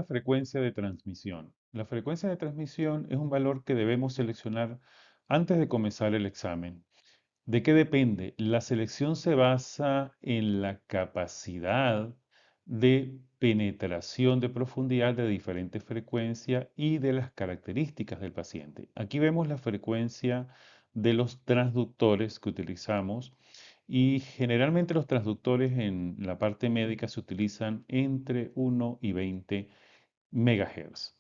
la frecuencia de transmisión? La frecuencia de transmisión es un valor que debemos seleccionar antes de comenzar el examen. ¿De qué depende? La selección se basa en la capacidad de penetración de profundidad de diferentes frecuencias y de las características del paciente. Aquí vemos la frecuencia de los transductores que utilizamos y generalmente los transductores en la parte médica se utilizan entre 1 y 20 megahertz.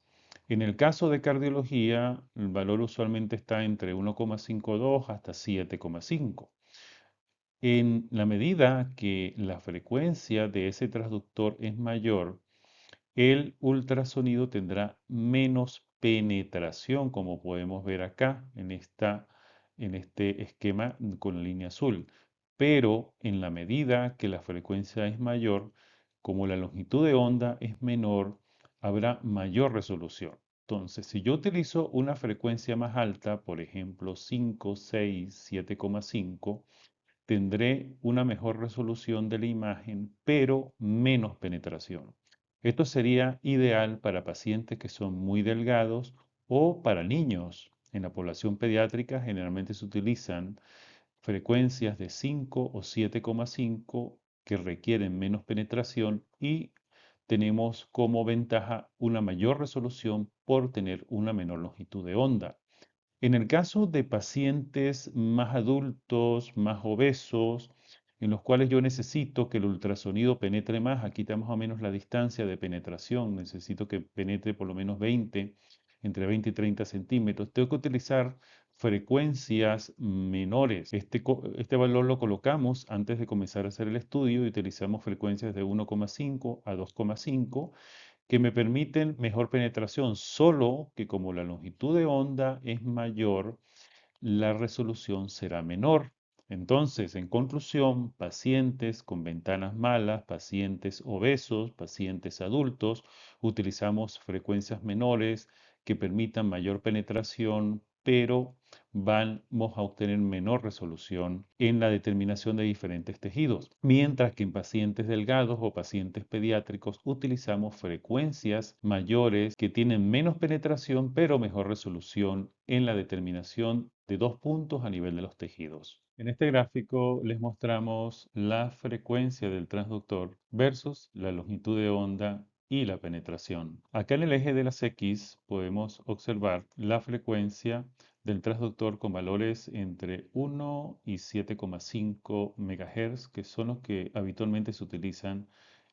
En el caso de cardiología, el valor usualmente está entre 1,52 hasta 7,5. En la medida que la frecuencia de ese transductor es mayor, el ultrasonido tendrá menos penetración, como podemos ver acá en este esquema con la línea azul. Pero en la medida que la frecuencia es mayor, como la longitud de onda es menor, habrá mayor resolución. Entonces, si yo utilizo una frecuencia más alta, por ejemplo 5, 6, 7,5, tendré una mejor resolución de la imagen, pero menos penetración. Esto sería ideal para pacientes que son muy delgados o para niños. En la población pediátrica generalmente se utilizan frecuencias de 5 o 7,5 que requieren menos penetración y tenemos como ventaja una mayor resolución por tener una menor longitud de onda. En el caso de pacientes más adultos, más obesos, en los cuales yo necesito que el ultrasonido penetre más, aquí está más o menos la distancia de penetración, necesito que penetre por lo menos 20, entre 20 y 30 centímetros, tengo que utilizar frecuencias menores. Este valor lo colocamos antes de comenzar a hacer el estudio y utilizamos frecuencias de 1,5 a 2,5 que me permiten mejor penetración, solo que como la longitud de onda es mayor, la resolución será menor. Entonces, en conclusión, pacientes con ventanas malas, pacientes obesos, pacientes adultos, utilizamos frecuencias menores que permitan mayor penetración, pero vamos a obtener menor resolución en la determinación de diferentes tejidos. Mientras que en pacientes delgados o pacientes pediátricos utilizamos frecuencias mayores que tienen menos penetración, pero mejor resolución en la determinación de dos puntos a nivel de los tejidos. En este gráfico les mostramos la frecuencia del transductor versus la longitud de onda y la penetración. Acá en el eje de las X podemos observar la frecuencia del transductor con valores entre 1 y 7,5 MHz, que son los que habitualmente se utilizan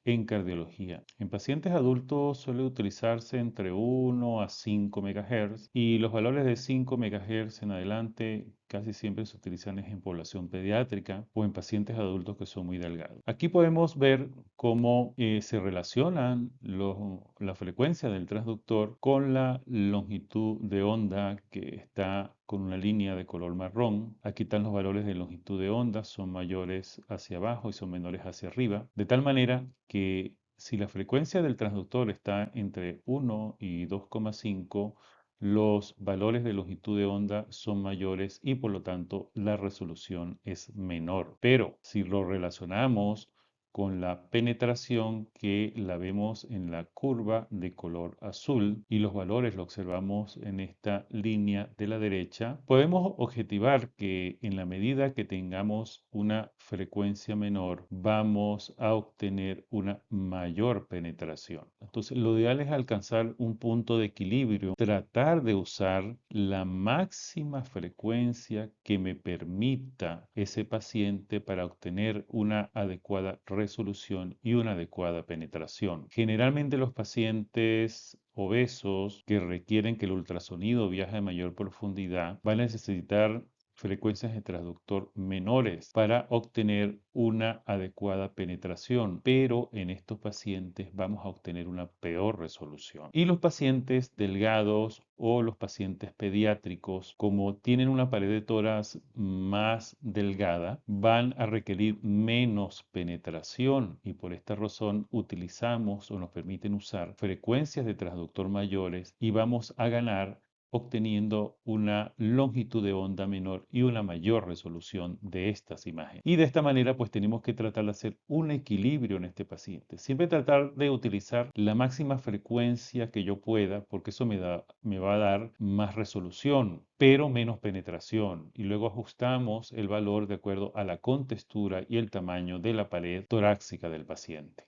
en cardiología. En pacientes adultos suele utilizarse entre 1 a 5 MHz y los valores de 5 MHz en adelante casi siempre se utilizan en población pediátrica o en pacientes adultos que son muy delgados. Aquí podemos ver cómo se relacionan la frecuencia del transductor con la longitud de onda que está con una línea de color marrón. Aquí están los valores de longitud de onda, son mayores hacia abajo y son menores hacia arriba, de tal manera que si la frecuencia del transductor está entre 1 y 2,5, los valores de longitud de onda son mayores y por lo tanto la resolución es menor. Pero si lo relacionamos con la penetración que la vemos en la curva de color azul y los valores lo observamos en esta línea de la derecha, podemos objetivar que en la medida que tengamos una frecuencia menor, vamos a obtener una mayor penetración. Entonces, lo ideal es alcanzar un punto de equilibrio, tratar de usar la máxima frecuencia que me permita ese paciente para obtener una adecuada resolución y una adecuada penetración. Generalmente los pacientes obesos que requieren que el ultrasonido viaje a mayor profundidad van a necesitar frecuencias de transductor menores para obtener una adecuada penetración, pero en estos pacientes vamos a obtener una peor resolución. Y los pacientes delgados o los pacientes pediátricos, como tienen una pared de tórax más delgada, van a requerir menos penetración y por esta razón utilizamos o nos permiten usar frecuencias de transductor mayores y vamos a ganar obteniendo una longitud de onda menor y una mayor resolución de estas imágenes. Y de esta manera, pues tenemos que tratar de hacer un equilibrio en este paciente. Siempre tratar de utilizar la máxima frecuencia que yo pueda, porque eso me va a dar más resolución, pero menos penetración. Y luego ajustamos el valor de acuerdo a la contextura y el tamaño de la pared torácica del paciente.